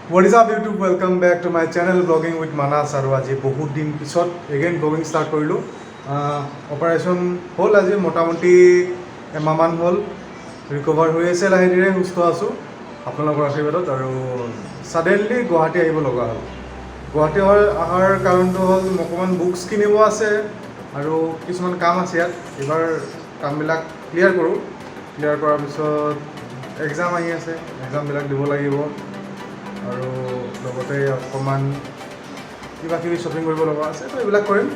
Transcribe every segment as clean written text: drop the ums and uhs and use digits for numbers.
What is up YouTube? Welcome back to my channel vlogging with Manas আৰু আজি বহুত দিন পিছত এগেইন vlogging start কৰিলোঁ অপাৰেশ্যন হ'ল আজি মোটামুটি এমাহমান হ'ল ৰিকভাৰ হৈ আছে লাহে ধীৰে সুস্থ আছোঁ আপোনালোকৰ আশীৰ্বাদত আৰু ছাডেনলি গুৱাহাটী আহিব লগা হ'ল গুৱাহাটী অহাৰ কাৰণটো হ'ল অকণমান বুকছ কিনিব আছে আৰু কিছুমান কাম আছে ইয়াত এইবাৰ কামবিলাক ক্লিয়াৰ কৰোঁ ক্লিয়াৰ কৰাৰ পিছত এক্সাম আহি আছে এক্সামবিলাক দিব লাগিব আৰু লগতে অকণমান কিবা কিবি শ্বপিং কৰিব লগা আছে তো এইবিলাক কৰিম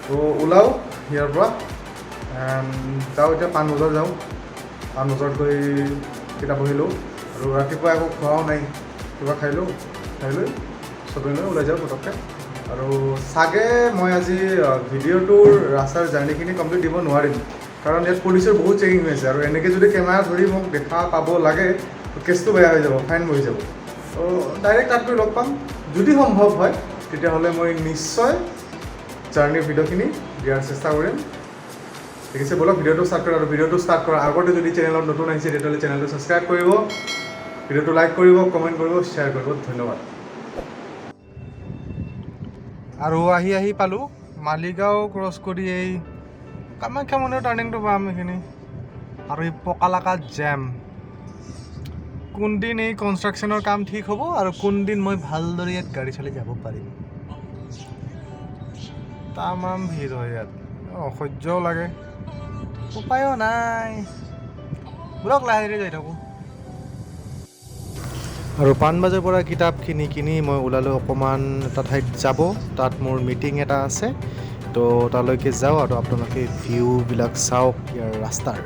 তো ওলাওঁ ইয়াৰ পৰা যাওঁ এতিয়া পাণবজাৰ যাওঁ পাণবজাৰত গৈ কিতাপ পঢ়িলোঁ আৰু ৰাতিপুৱা একো খোৱাও নাই কিবা খাই লৈ শ্বপিং লৈ ওলাই যাওঁ পটককৈ আৰু চাগে মই আজি ভিডিঅ'টোৰ ৰাস্তাৰ জাৰ্ণিখিনি কমপ্লিট দিব নোৱাৰিম কাৰণ ইয়াত পুলিচৰ বহুত চেকিং হৈ আছে আৰু এনেকৈ যদি কেমেৰা ধৰি মোক দেখা পাব লাগে কেছটো বেয়া হৈ যাব ফাইন বহি যাব তো ডাইৰেক্ট তাত গৈ লগ পাম যদি সম্ভৱ হয় তেতিয়াহ'লে মই নিশ্চয় জাৰ্ণিৰ ভিডিঅ'খিনি দিয়াৰ চেষ্টা কৰিম ঠিক আছে বলক ভিডিঅ'টো ষ্টাৰ্ট কৰোঁ আৰু ভিডিঅ'টো ষ্টাৰ্ট কৰাৰ আগতে যদি চেনেলত নতুন আহিছে তেতিয়াহ'লে চেনেলটো ছাবস্ক্ৰাইব কৰিব ভিডিঅ'টো লাইক কৰিব কমেণ্ট কৰিব শ্বেয়াৰ কৰিব ধন্যবাদ আৰু আহি পালোঁ মালিগাঁও ক্ৰছ কৰি এই কামাখ্যা মন্দিৰৰ টাৰ্ণিংটো পাম এইখিনি আৰু এই পকালাকা জেম কোনদিন এই কনষ্ট্ৰাকশ্যনৰ কাম ঠিক হ'ব আৰু কোনদিন মই ভালদৰে ইয়াত গাড়ী চলাই যাব পাৰিম তামাম ভিৰ হয় ইয়াত অসহ্যও লাগে উপায়ো নাই ব'লক লাহে ধীৰে যাই থাকোঁ আৰু পাণবজাৰৰ পৰা কিতাপখিনি কিনি মই ওলালোঁ অকণমান এটা ঠাইত যাব তাত মোৰ মিটিং এটা আছে তো তালৈকে যাওঁ আৰু আপোনালোকে ভিউবিলাক চাওক ইয়াৰ ৰাস্তাৰ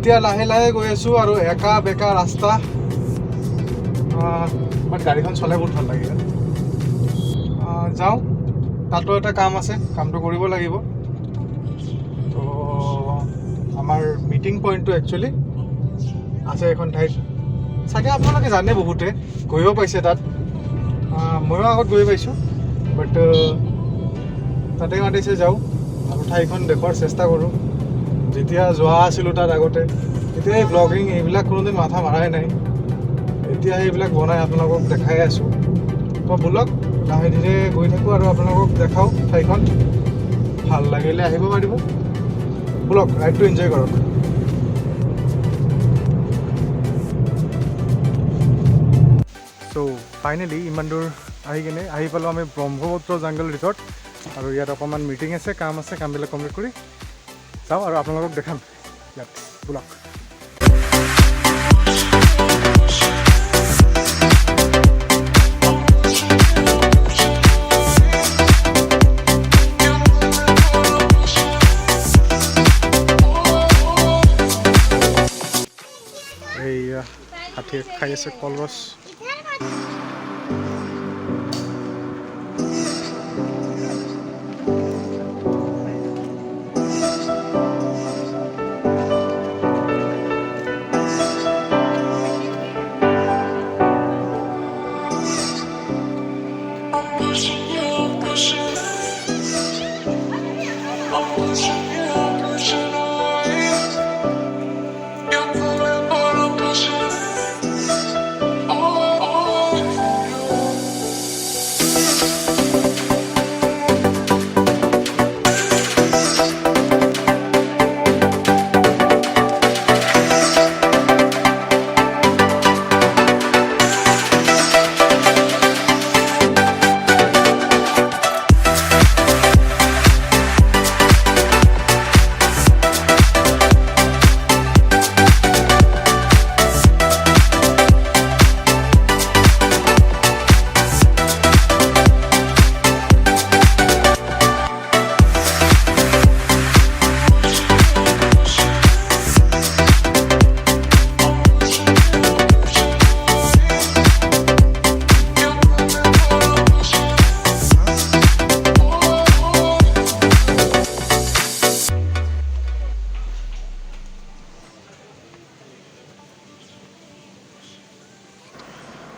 এতিয়া লাহে লাহে গৈ আছোঁ আৰু একা বেকা ৰাস্তা বাট গাড়ীখন চলাই বহুত ভাল লাগে যাওঁ তাতো এটা কাম আছে কামটো কৰিব লাগিব তো আমাৰ মিটিং পইণ্টটো একচুৱেলি আছে এখন ঠাইত চাগে আপোনালোকে জানে বহুতে গৈও পাইছে তাত ময়ো আগত গৈ পাইছোঁ বাট তাতে মাতিছে যাওঁ আৰু ঠাইখন দেখুৱাৰ চেষ্টা কৰোঁ যেতিয়া যোৱা আছিলোঁ তাত আগতে তেতিয়া এই ব্লগিং এইবিলাক কোনোদিন মাথা মাৰাই নাই এতিয়া সেইবিলাক বনাই আপোনালোকক দেখাই আছোঁ তো ব'লক লাহে ধীৰে গৈ থাকোঁ আৰু আপোনালোকক দেখাওঁ ঠাইখন ভাল লাগিলে আহিব পাৰিব ব'লক ৰাইডটো এনজয় কৰক চ' ফাইনেলি ইমান দূৰ আহি পালোঁ আমি ব্ৰহ্মপুত্ৰ জাংগল ৰিজৰ্ট আৰু ইয়াত অকণমান মিটিং আছে কামবিলাক কমপ্লিট কৰি যাওঁ আৰু আপোনালোকক দেখাম ইয়াত ব'লক এইয়া হাতীয়ে খাই আছে কলগছ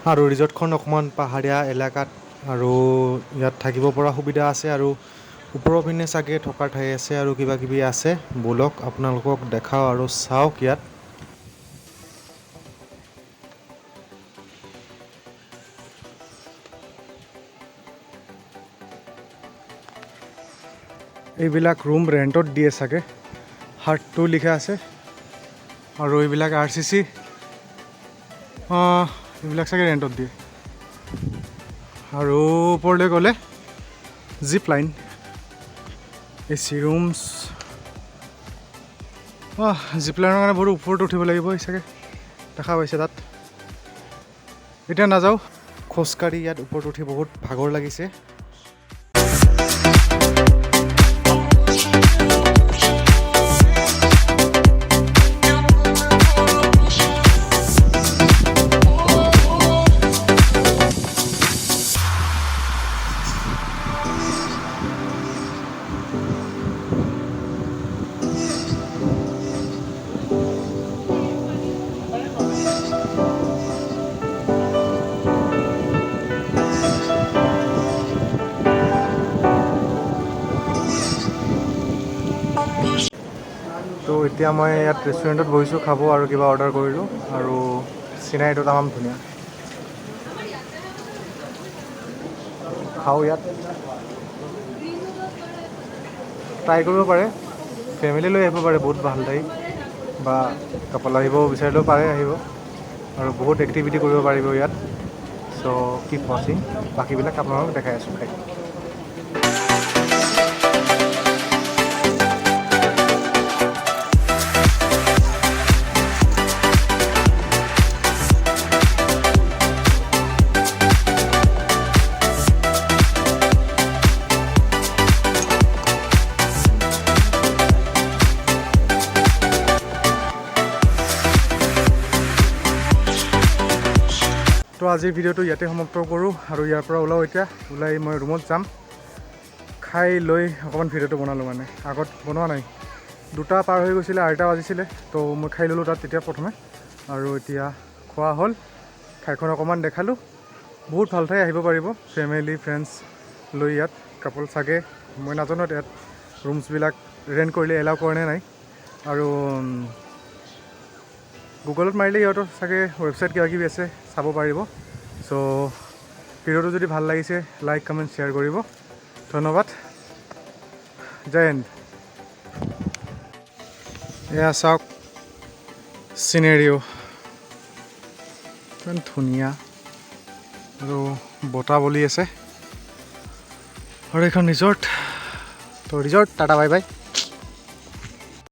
আৰু ৰিজৰ্টখন অকণমান পাহাৰীয়া এলেকাত আৰু ইয়াত থাকিব পৰা সুবিধা আছে আৰু ওপৰৰ পিনে চাগে থকাৰ ঠাই আছে আৰু কিবা কিবি আছে ব'লক আপোনালোকক দেখাওঁ আৰু চাওক ইয়াত এইবিলাক ৰুম ৰেণ্টত দিয়ে চাগে হাৰ্টটো লিখা আছে আৰু এইবিলাক RCC এইবিলাক চাগে ৰেণ্টত দিয়ে আৰু ওপৰলৈ গ'লে জিপ লাইন AC ৰুমছ জিপ লাইনৰ কাৰণে বহুত ওপৰত উঠিব লাগিব চাগে দেখা পাইছে তাত এতিয়া নাযাওঁ খোজকাঢ়ি ইয়াত ওপৰত উঠি বহুত ভাগৰ লাগিছে তো এতিয়া মই ইয়াত ৰেষ্টুৰেণ্টত বহিছোঁ খাব আৰু কিবা অৰ্ডাৰ কৰিলোঁ আৰু চিনাৰীটো তামাম ধুনীয়া খাওঁ ইয়াত ট্ৰাই কৰিব পাৰে ফেমিলি লৈ আহিব পাৰে বহুত ভাল ঠাই বা কাপল আহিব বিচাৰিলেও পাৰে আহিব আৰু বহুত এক্টিভিটি কৰিব পাৰিব ইয়াত চ' কিপ ৱাচিং বাকীবিলাক আপোনালোকক দেখাই আছোঁ খাই তো আজিৰ ভিডিঅ'টো ইয়াতে সমাপ্ত কৰোঁ আৰু ইয়াৰ পৰা ওলাই মই ৰুমত যাম খাই লৈ অকণমান ভিডিঅ'টো বনালোঁ মানে আগত বনোৱা নাই 2টা পাৰ হৈ গৈছিলে 8টা বাজিছিলে তো মই খাই ল'লোঁ তাত তেতিয়া প্ৰথমে আৰু এতিয়া খোৱা হ'ল ঠাইখন অকণমান দেখালোঁ বহুত ভাল ঠাই আহিব পাৰিব ফেমিলি ফ্ৰেণ্ডছ লৈ ইয়াত কাপল চাগে মই নাজানো ইয়াত ৰুমছবিলাক ৰেণ্ট কৰিলে এলাউ কৰে নে নাই আৰু গুগলত মাৰিলে ইহঁতৰ চাগে ৱেবছাইট কিবা কিবি আছে চাব পাৰিব চ' ভিডিঅ'টো যদি ভাল লাগিছে লাইক কমেণ্ট শ্বেয়াৰ কৰিব ধন্যবাদ জয় হিন্দ এয়া চাওক চিনেৰিঅ' ইমান ধুনীয়া আৰু বতাহ বলি আছে আৰু এইখন ৰিজৰ্ট তো ৰিজৰ্ট টাটা বাই বাই